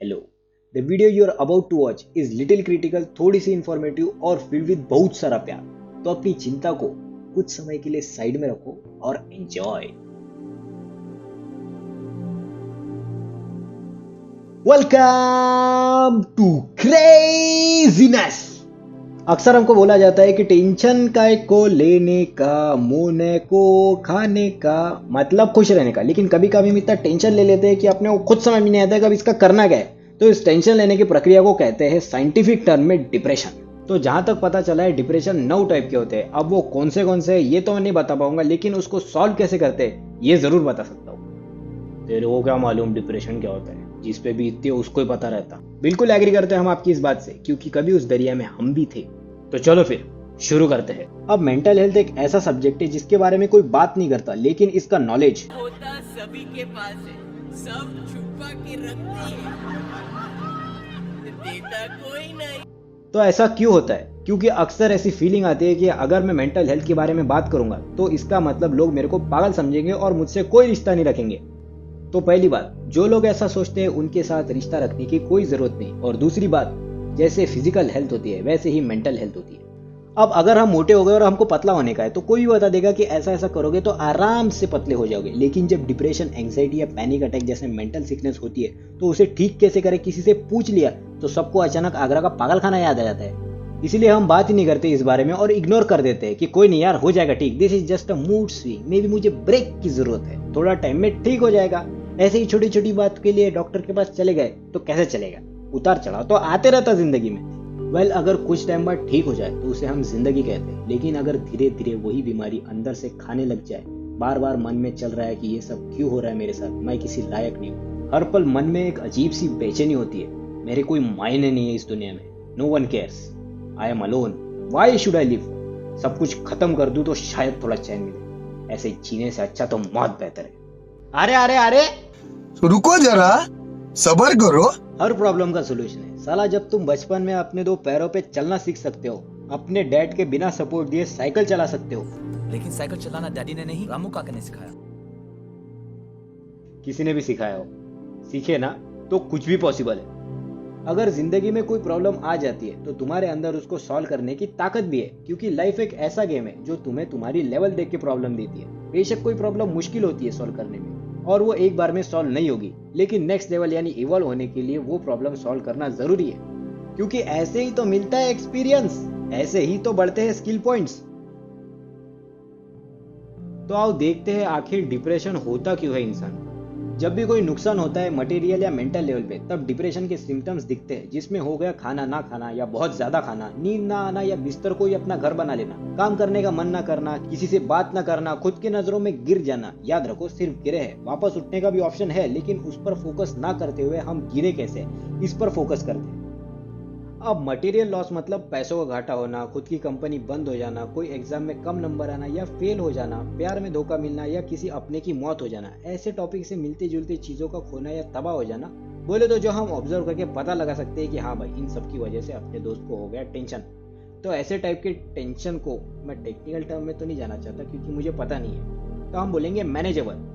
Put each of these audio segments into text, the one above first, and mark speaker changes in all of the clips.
Speaker 1: Hello. The video you are about to watch is little critical, थोड़ी सी informative और filled with बहुत सारा प्यार। तो अपनी चिंता को कुछ समय के लिए साइड में रखो और एंजॉय। Welcome to craziness. अक्सर हमको बोला जाता है कि टेंशन काय को लेने का, मुंह को खाने का, मतलब खुश रहने का। लेकिन कभी कभी हम इतना टेंशन ले लेते हैं कि अपने को खुद समझ में नहीं आता है कब इसका करना क्या है। तो इस टेंशन लेने की प्रक्रिया को कहते हैं साइंटिफिक टर्म में डिप्रेशन। तो जहां तक पता चला है डिप्रेशन 9 टाइप के होते हैं। अब वो कौन से हैं ये तो मैं नहीं बता पाऊंगा, लेकिन उसको सॉल्व कैसे करते हैं ये जरूर बता सकता हूँ। तेरे को क्या मालूम डिप्रेशन क्या होता है? जिस पे बीतती है उसको ही पता रहता। बिल्कुल एग्री करते हैं हम आपकी इस बात से, क्योंकि कभी उस दरिया में हम भी थे। तो चलो फिर शुरू करते हैं। अब मेंटल हेल्थ एक ऐसा सब्जेक्ट है जिसके बारे में कोई बात नहीं करता, लेकिन इसका नॉलेज
Speaker 2: होता सभी के पास है, सब छुपा के रखते हैं, देता कोई नहीं।
Speaker 1: तो ऐसा क्यों होता है? क्योंकि अक्सर ऐसी फीलिंग आती है कि अगर मैं मेंटल हेल्थ के बारे में बात करूंगा तो इसका मतलब लोग मेरे को पागल समझेंगे और मुझसे कोई रिश्ता नहीं रखेंगे। तो पहली बात, जो लोग ऐसा सोचते हैं उनके साथ रिश्ता रखने की कोई जरूरत नहीं। और दूसरी बात, जैसे फिजिकल हेल्थ होती है वैसे ही मेंटल हेल्थ होती है। अब अगर हम मोटे हो गए और हमको पतला होने का है तो कोई भी बता देगा कि ऐसा ऐसा करोगे तो आराम से पतले हो जाओगे। लेकिन जब डिप्रेशन, एंग्जाइटी या पैनिक अटैक जैसे मेंटल सिकनेस होती है तो उसे ठीक कैसे करें किसी से पूछ लिया तो सबको अचानक आगरा का पागल खाना याद आ जाता है। इसलिए हम बात ही नहीं करते इस बारे में और इग्नोर कर देते हैं कि कोई नहीं यार, हो जाएगा ठीक, this is just a mood swing, may be मुझे ब्रेक की जरूरत है, थोड़ा टाइम में ठीक हो जाएगा। ऐसे ही छोटी छोटी बात के लिए डॉक्टर के पास चले गए तो कैसे चलेगा? उतार चढ़ाव तो आते रहता जिंदगी में। अगर कुछ टाइम बाद ठीक हो जाए तो उसे हम जिंदगी कहते हैं। लेकिन अगर धीरे धीरे वही बीमारी अंदर से खाने लग जाए, बार बार मन में चल रहा है कि ये सब क्यों हो रहा है मेरे साथ, मैं किसी लायक नहीं हूँ, हर पल मन में एक अजीब सी बेचैनी होती है, मेरे कोई मायने नहीं है इस दुनिया में, no one cares, I am alone, why should I live, सब कुछ खत्म कर दूं तो शायद थोड़ा चैन मिले, ऐसे जीने से अच्छा तो मौत बेहतर है। अरे अरे अरे,
Speaker 3: रुको जरा, सबर करो।
Speaker 1: हर प्रॉब्लम का सोल्यूशन है साला। जब तुम बचपन में अपने 2 पैरों पे चलना सीख सकते हो, अपने डैड के बिना सपोर्ट दिए साइकिल चला सकते हो।
Speaker 2: लेकिन साइकिल चलाना डैडी ने नहीं, रामू काका ने सिखाया।
Speaker 1: किसी ने भी सिखाया हो, सीखे ना तो कुछ भी पॉसिबल है। अगर जिंदगी में कोई प्रॉब्लम आ जाती है तो तुम्हारे अंदर उसको सॉल्व करने की ताकत भी है, क्योंकि लाइफ एक ऐसा गेम है जो तुम्हें तुम्हारी लेवल देख के प्रॉब्लम देती है। बेशक कोई प्रॉब्लम मुश्किल होती है सॉल्व करने में और वो एक बार में सॉल्व नहीं होगी, लेकिन नेक्स्ट लेवल यानी इवॉल्व होने के लिए वो प्रॉब्लम सॉल्व करना जरूरी है, क्योंकि ऐसे ही तो मिलता है एक्सपीरियंस, ऐसे ही तो बढ़ते हैं स्किल पॉइंट्स। तो आओ देखते हैं आखिर डिप्रेशन होता क्यों है इंसान को। जब भी कोई नुकसान होता है मटेरियल या मेंटल लेवल पे, तब डिप्रेशन के सिम्टम्स दिखते हैं, जिसमें हो गया खाना ना खाना या बहुत ज्यादा खाना, नींद ना आना या बिस्तर को ही अपना घर बना लेना, काम करने का मन ना करना, किसी से बात ना करना, खुद की नजरों में गिर जाना। याद रखो सिर्फ गिरे हैं, वापस उठने का भी ऑप्शन है, लेकिन उस पर फोकस ना करते हुए हम गिरे कैसे, इस पर फोकस करते हैं। अब मटेरियल लॉस मतलब पैसों का घाटा होना, खुद की कंपनी बंद हो जाना, कोई एग्जाम में कम नंबर आना या फेल हो जाना, प्यार में धोखा मिलना या किसी अपने की मौत हो जाना, ऐसे टॉपिक से मिलते जुलते चीजों का खोना या तबाह हो जाना, बोले तो जो हम ऑब्जर्व करके पता लगा सकते हैं कि हाँ भाई इन सब की वजह से अपने दोस्त को हो गया टेंशन। तो ऐसे टाइप के टेंशन को मैं टेक्निकल टर्म में तो नहीं जाना चाहता क्योंकि मुझे पता नहीं है, तो हम बोलेंगे मैनेजेबल।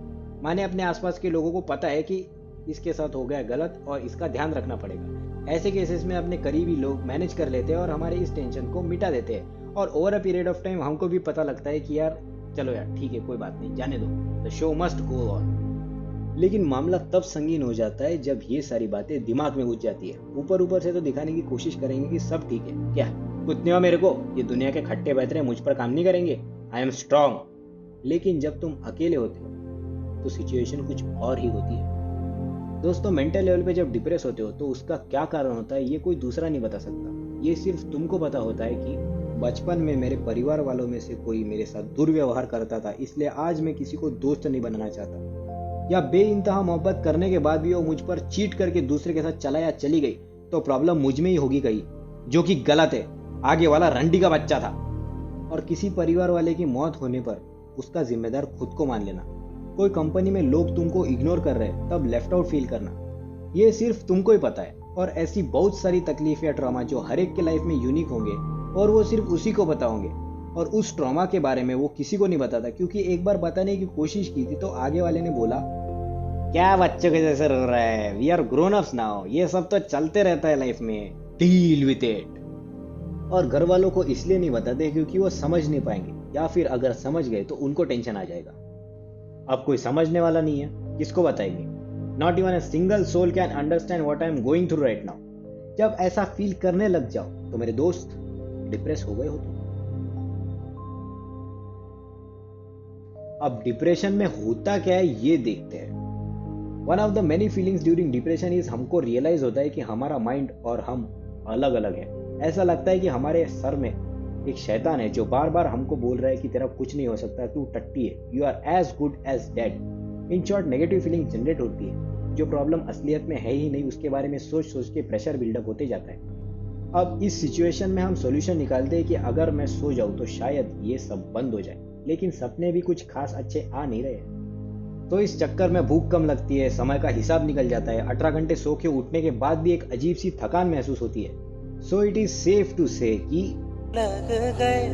Speaker 1: माने अपने आसपास के लोगों को पता है कि इसके साथ हो गया गलत और इसका ध्यान रखना पड़ेगा। ऐसे केसेस में अपने करीबी लोग मैनेज कर लेते हैं और हमारे इस टेंशन को मिटा देते हैं, और over a period of time हमको भी पता लगता है कि यार चलो यार ठीक है, कोई बात नहीं, जाने दो, the show must go on. लेकिन मामला तब संगीन हो जाता है जब ये सारी बातें दिमाग में घुस जाती है। ऊपर ऊपर से तो दिखाने की कोशिश करेंगे कि सब ठीक है, क्या कुछ नहीं हो मेरे को, ये दुनिया के खट्टे बहतरे मुझ पर काम नहीं करेंगे, आई एम स्ट्रांग। लेकिन जब तुम अकेले होते हो तो सिचुएशन कुछ और ही होती है। दोस्तों, मेंटल लेवल पे जब डिप्रेस होते हो तो उसका क्या कारण होता है ये कोई दूसरा नहीं बता सकता। ये सिर्फ तुमको पता होता है कि बचपन में मेरे परिवार वालों में से कोई मेरे साथ दुर्व्यवहार करता था, इसलिए आज मैं किसी को दोस्त नहीं बनाना चाहता। या बेइंतहा मोहब्बत करने के बाद भी वो मुझ पर चीट करके दूसरे के साथ चला या चली गई तो प्रॉब्लम मुझ में ही होगी कहीं, जो कि गलत है। आगे वाला रंडी का बच्चा था। और किसी परिवार वाले की मौत होने पर उसका जिम्मेदार खुद को मान लेना। कोई कंपनी में लोग तुमको इग्नोर कर रहे हैं तब लेफ्ट आउट फील करना, ये सिर्फ तुमको ही पता है। और ऐसी बहुत सारी तकलीफ या ट्रॉमा जो हर एक के लाइफ में यूनिक होंगे और वो सिर्फ उसी को पता होंगे, और उस ट्रॉमा के बारे में वो किसी को नहीं बताता, क्योंकि एक बार बताने की कोशिश की थी तो आगे वाले ने बोला क्या बच्चों के जैसे रो रहा है? We are grown ups now, ये सब तो चलते रहता है लाइफ में, डील विथ इट। और घर वालों को इसलिए नहीं बताते क्योंकि वो समझ नहीं पाएंगे, या फिर अगर समझ गए तो उनको टेंशन आ जाएगा। अब कोई समझने वाला नहीं है, किसको बताएंगे? Not even a single soul can understand what I am going through right now. जब ऐसा फील करने लग जाओ तो मेरे दोस्त डिप्रेस हो गए हो तुम। अब डिप्रेशन में होता क्या है ये देखते हैं। One of the many feelings during depression is हमको रियलाइज होता है कि हमारा माइंड और हम अलग अलग है। ऐसा लगता है कि हमारे सर में एक शैतान है जो बार बार हमको बोल रहा है कि तेरा कुछ नहीं हो सकता, तू टट्टी है, you are as good as dead. In short negative feeling generate होती है। जो प्रॉब्लम असलियत में है ही नहीं उसके बारे में सोच सोच के प्रेशर बिल्डअप होते जाता है। अब इस सिचुएशन में हम सॉल्यूशन निकालते हैं कि अगर मैं सो जाऊं तो शायद ये सब बंद हो जाए, लेकिन सपने भी कुछ खास अच्छे आ नहीं रहे। तो इस चक्कर में भूख कम लगती है, समय का हिसाब निकल जाता है, 18 घंटे सो के उठने के बाद भी एक अजीब सी थकान महसूस होती है। So it is safe to say कि
Speaker 4: लग गए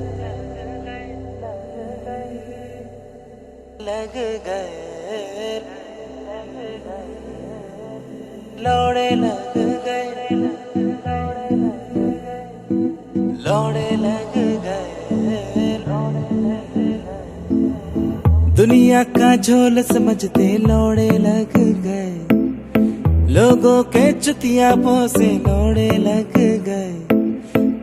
Speaker 4: लौड़े लग गए लौड़े लग गए दुनिया का झोल समझते लौड़े लग गए लोगों के चुतिया पोसे लौड़े लग गए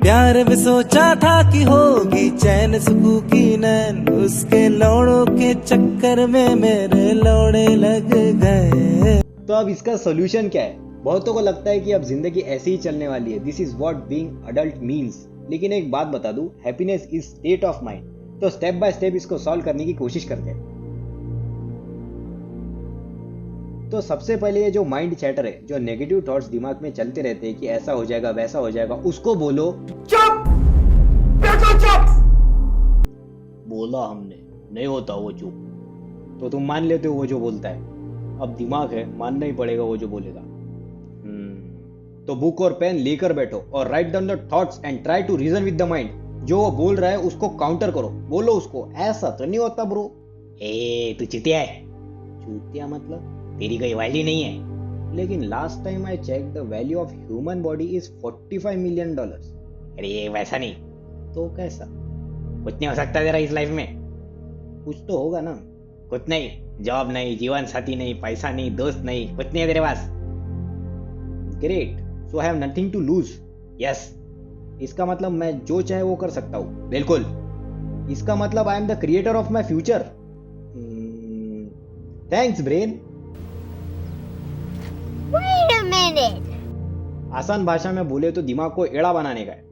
Speaker 4: प्यार में सोचा था कि होगी चैन सुकून की नैन उसके लौड़ों के चक्कर में मेरे लौड़े लग गए।
Speaker 1: तो अब इसका सोल्यूशन क्या है? बहुतों को लगता है कि अब जिंदगी ऐसे ही चलने वाली है, this is what being adult means. लेकिन एक बात बता दूं, happiness is state of mind. तो स्टेप बाय स्टेप इसको सॉल्व करने की कोशिश करते हैं। तो सबसे पहले ये जो माइंड चैटर है, जो नेगेटिव थॉट्स दिमाग में चलते रहते हैं कि ऐसा हो जाएगा वैसा हो जाएगा, उसको बोलो चुप, बिल्कुल चुप। बोला हमने, नहीं होता वो चुप। तो तुम मान लेते हो वो जो बोलता है। अब दिमाग है, मानना ही पड़ेगा वो जो बोलेगा। तो बुक और पेन लेकर बैठो और write down the thoughts and try to reason with the mind. जो वो बोल रहा है उसको काउंटर करो, बोलो उसको ऐसा तो नहीं होता ब्रो। ए तू चुतिया है। चुतिया मतलब तेरी कोई वैल्यू नहीं है। लेकिन last time I check the value of human body is $45 million. अरे वैसा नहीं तो कैसा? कुछ नहीं हो सकता तेरा इस लाइफ में? कुछ तो होगा ना। कुछ नहीं, जॉब नहीं, जीवन साथी नहीं, पैसा नहीं, दोस्त नहीं, कुछ नहीं है तेरे पास। Great, so I have nothing to lose. Yes, इसका मतलब मैं जो चाहे वो कर सकता हूँ। बिल्कुल, इसका मतलब I am the creator of my future. Thanks brain.
Speaker 5: Wait a minute.
Speaker 1: आसान भाषा में बोले तो दिमाग को एड़ा बनाने का है।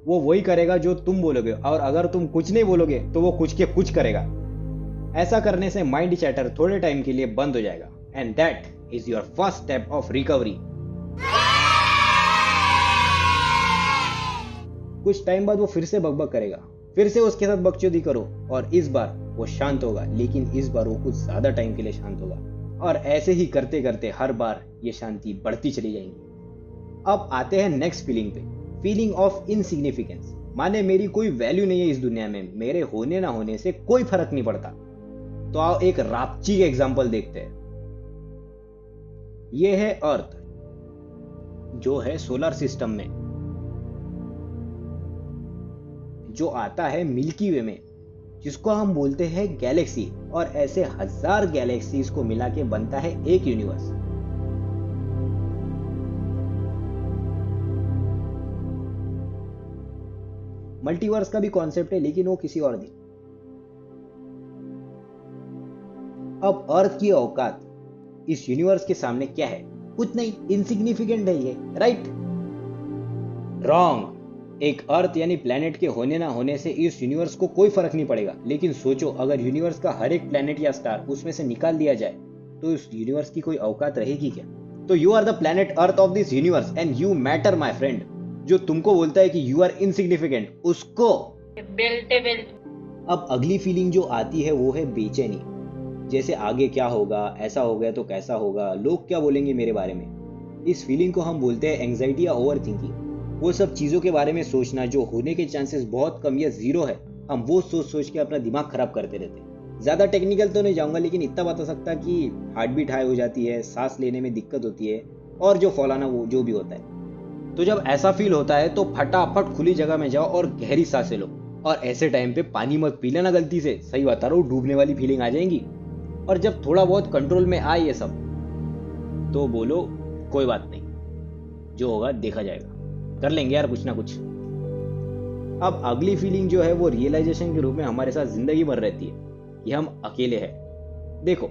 Speaker 1: वो वही करेगा जो तुम बोलोगे, और अगर तुम कुछ नहीं बोलोगे तो वो कुछ के कुछ करेगा। ऐसा करने से माइंड चैटर थोड़े टाइम के लिए बंद हो जाएगा, and that is your first step of recovery. कुछ टाइम बाद वो फिर से बकबक करेगा, फिर से उसके साथ बकचोदी करो, और इस बार वो शांत होगा, लेकिन इस बार वो कुछ ज्यादा टाइम के लिए शांत होगा। और ऐसे ही करते करते हर बार ये शांति बढ़ती चली जाएगी। अब आते हैं नेक्स्ट फीलिंग पे, फीलिंग ऑफ इनसिग्निफिकेंस। माने मेरी कोई वैल्यू नहीं है इस दुनिया में, मेरे होने ना होने से कोई फर्क नहीं पड़ता। तो आओ एक रापची के एग्जांपल देखते हैं। ये है अर्थ, जो है सोलर सिस्टम में, जो आता है मिल्की वे में, जिसको हम बोलते हैं गैलेक्सी। और ऐसे 1000 गैलेक्सीज को मिला के बनता है एक यूनिवर्स। मल्टीवर्स का भी कॉन्सेप्ट है, लेकिन वो किसी और दिन। अब अर्थ की औकात इस यूनिवर्स के सामने क्या है? कुछ नहीं, इनसिग्निफिकेंट है ये, राइट? रॉन्ग। एक अर्थ यानी प्लेनेट के होने ना होने से इस यूनिवर्स को कोई फर्क नहीं पड़ेगा। लेकिन सोचो, अगर यूनिवर्स का हर एक प्लेनेट या स्टार उसमें से निकाल दिया जाए तो इस यूनिवर्स की कोई औकात रहेगी क्या? तो you are the planet earth of this universe and you matter my friend. जो तुमको बोलता है कि यू आर इनसिग्निफिकेंट, उसको अब अगली फीलिंग जो आती है वो है बेचैनी। जैसे आगे क्या होगा, ऐसा हो गया तो कैसा होगा, लोग क्या बोलेंगे मेरे बारे में। इस फीलिंग को हम बोलते हैं एंग्जाइटी या ओवर थिंकिंग। वो सब चीजों के बारे में सोचना जो होने के चांसेस बहुत कम या जीरो है, हम वो सोच सोच के अपना दिमाग खराब करते रहते हैं। ज़्यादा टेक्निकल तो नहीं जाऊंगा, लेकिन इतना बता सकता कि हार्ट बीट हाई हो जाती है, सांस लेने में दिक्कत होती है, और जो फौलाना वो जो भी होता है। तो जब ऐसा फील होता है तो फटाफट खुली जगह में जाओ और गहरी सांसें लो। और ऐसे टाइम पे पानी मत पी लेना गलती से, सही बता रहा हूँ, डूबने वाली फीलिंग आ जाएगी। और जब थोड़ा बहुत कंट्रोल में आए ये सब, तो बोलो कोई बात नहीं, जो होगा देखा जाएगा, कर लेंगे यार कुछ ना कुछ। अब अगली फीलिंग जो है वो रियलाइजेशन के रूप में हमारे साथ जिंदगी भर रहती है कि हम अकेले हैं। देखो,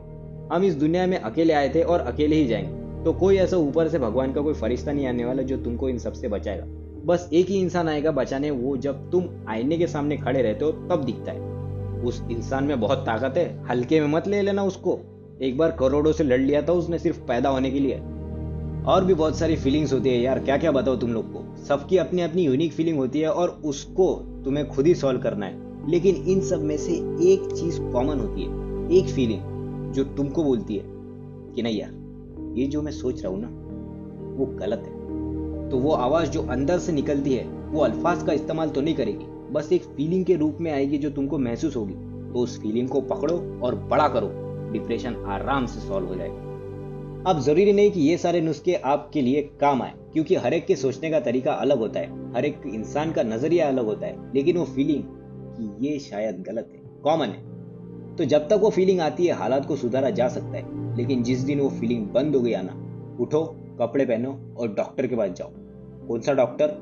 Speaker 1: हम इस दुनिया में अकेले आए थे और अकेले ही जाएंगे, तो कोई ऐसा ऊपर से भगवान का कोई फरिश्ता नहीं आने वाला जो तुमको इन सबसे बचाएगा। बस एक ही इंसान आएगा बचाने, वो जब तुम आईने के सामने खड़े रहते हो तब दिखता है। उस इंसान में बहुत ताकत है, हल्के में मत ले लेना उसको। एक बार करोड़ों से लड़ लिया था उसने सिर्फ पैदा होने के लिए। और भी बहुत सारी फीलिंग्स होती है यार, क्या क्या बताओ तुम लोग को। सबकी अपनी अपनी यूनिक फीलिंग होती है और उसको तुम्हें खुद ही सॉल्व करना है। लेकिन इन सब में से एक चीज कॉमन होती है, एक फीलिंग जो तुमको बोलती है कि नहीं यार, ये जो मैं सोच रहा हूं ना वो गलत है। तो वो आवाज जो अंदर से निकलती है वो अल्फाज का इस्तेमाल तो नहीं करेगी, बस एक फीलिंग के रूप में आएगी जो तुमको महसूस होगी। तो उस फीलिंग को पकड़ो और बड़ा करो, डिप्रेशन आराम से सॉल्व हो जाएगा। अब जरूरी नहीं कि ये सारे नुस्खे आपके लिए काम आए, क्योंकि हर एक के सोचने का तरीका अलग होता है, हर एक इंसान का नजरिया अलग होता है। लेकिन वो फीलिंग कि ये शायद गलत है, कॉमन है। तो जब तक वो फीलिंग आती है हालात को सुधारा जा सकता है, लेकिन जिस दिन वो फीलिंग बंद हो गई आना, उठो, कपड़े पहनो और डॉक्टर के पास जाओ। कौन सा डॉक्टर?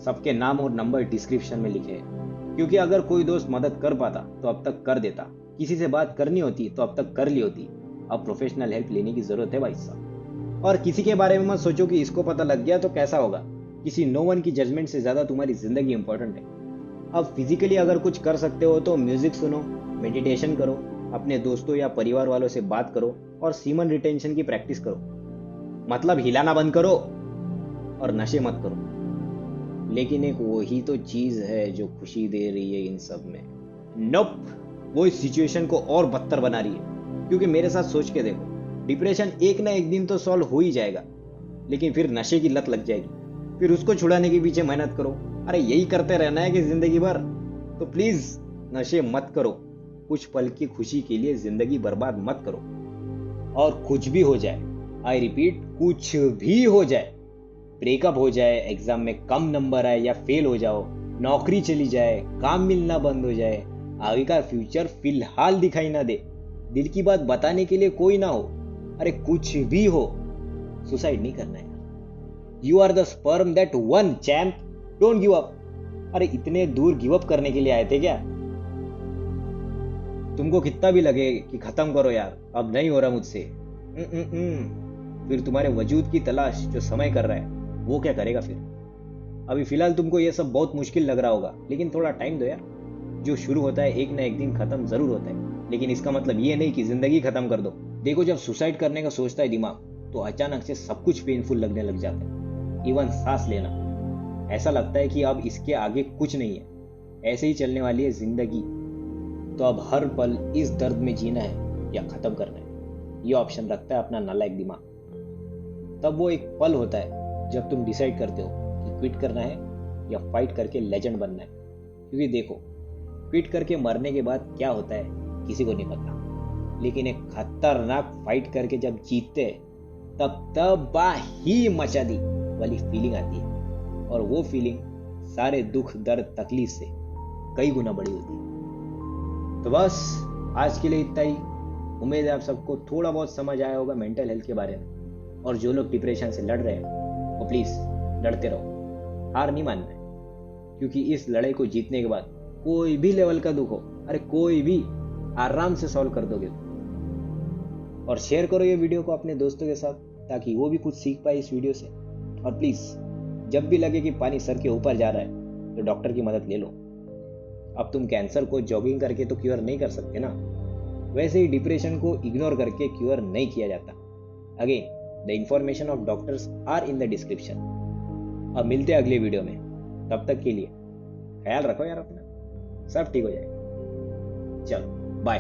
Speaker 1: सबके नाम और नंबर डिस्क्रिप्शन में लिखे हैं, क्योंकि अगर कोई दोस्त मदद कर पाता तो अब तक कर देता, किसी से बात करनी होती तो अब तक कर ली होती। अब प्रोफेशनल हेल्प लेने की जरूरत है भाई साहब। और किसी के बारे में मत सोचो कि इसको पता लग गया तो कैसा होगा। किसी नो वन की जजमेंट से ज्यादा तुम्हारी जिंदगी इंपॉर्टेंट है। अब फिजिकली अगर कुछ कर सकते हो तो म्यूजिक सुनो, मेडिटेशन करो, अपने दोस्तों या परिवार वालों से बात करो और सीमन रिटेंशन की प्रैक्टिस करो। मतलब हिलाना बंद करो और नशे मत करो। लेकिन एक वही तो चीज है जो खुशी दे रही है इन सब में। नोप, वो इस सिचुएशन को और बदतर बना रही है। क्योंकि मेरे साथ सोच के देखो, डिप्रेशन एक ना एक दिन तो सॉल्व हो ही जाएगा, लेकिन फिर नशे की लत लग जाएगी, फिर उसको छुड़ाने के पीछे मेहनत करो। अरे यही करते रहना है कि जिंदगी भर? तो प्लीज नशे मत करो। कुछ पल की खुशी के लिए जिंदगी बर्बाद मत करो। और कुछ भी हो जाए, आई रिपीट, कुछ भी हो जाए, ब्रेकअप हो जाए, एग्जाम में कम नंबर आए या फेल हो जाओ, नौकरी चली जाए, काम मिलना बंद हो जाए, आगे का फ्यूचर फिलहाल दिखाई ना दे, दिल की बात बताने के लिए कोई ना हो, अरे कुछ भी हो, सुसाइड नहीं करना है। You are the sperm that won champ, don't give up. अरे इतने दूर गिव अप करने के लिए आए थे क्या? तुमको कितना भी लगे कि खत्म करो यार, अब नहीं हो रहा मुझसे, फिर तुम्हारे वजूद की तलाश जो समय कर रहा है वो क्या करेगा फिर? अभी फिलहाल तुमको ये सब बहुत मुश्किल लग रहा होगा, लेकिन थोड़ा टाइम दो यार। जो शुरू होता है एक ना एक दिन खत्म जरूर होता है, लेकिन इसका मतलब ये नहीं कि जिंदगी खत्म कर दो। देखो, जब सुसाइड करने का सोचता है दिमाग, तो अचानक से सब कुछ पेनफुल लगने लग जाता है। इवन सांस लेना, ऐसा लगता है कि अब इसके आगे कुछ नहीं है, ऐसे ही चलने वाली है जिंदगी। तो अब हर पल इस दर्द में जीना है या खत्म करना है, ये ऑप्शन रखता है अपना नालायक दिमाग। तब वो एक पल होता है जब तुम डिसाइड करते हो कि क्विट करना है या फाइट करके लेजेंड बनना है। क्योंकि देखो, क्विट करके मरने के बाद क्या होता है किसी को नहीं पता, लेकिन एक खतरनाक फाइट करके जब जीतते हैं तब तबाही मचा दी वाली फीलिंग आती है, और वो फीलिंग सारे दुख दर्द तकलीफ से कई गुना बड़ी होती है। तो बस आज के लिए इतना ही। उम्मीद है आप सबको थोड़ा बहुत समझ आया होगा मेंटल हेल्थ के बारे में। और जो लोग डिप्रेशन से लड़ रहे हैं वो प्लीज लड़ते रहो, हार नहीं मानना है, क्योंकि इस लड़ाई को जीतने के बाद कोई भी लेवल का दुख हो, अरे कोई भी, आराम से सॉल्व कर दोगे। और शेयर करो ये वीडियो को अपने दोस्तों के साथ, ताकि वो भी कुछ सीख पाए इस वीडियो से। और प्लीज जब भी लगे कि पानी सर के ऊपर जा रहा है तो डॉक्टर की मदद ले लो। अब तुम कैंसर को जॉगिंग करके तो क्योर नहीं कर सकते ना, वैसे ही डिप्रेशन को इग्नोर करके क्योर नहीं किया जाता। Again, the information of doctors are in the description. अब मिलते हैं अगले वीडियो में, तब तक के लिए ख्याल रखो यार अपना, सब ठीक हो जाएगा। चलो बाय।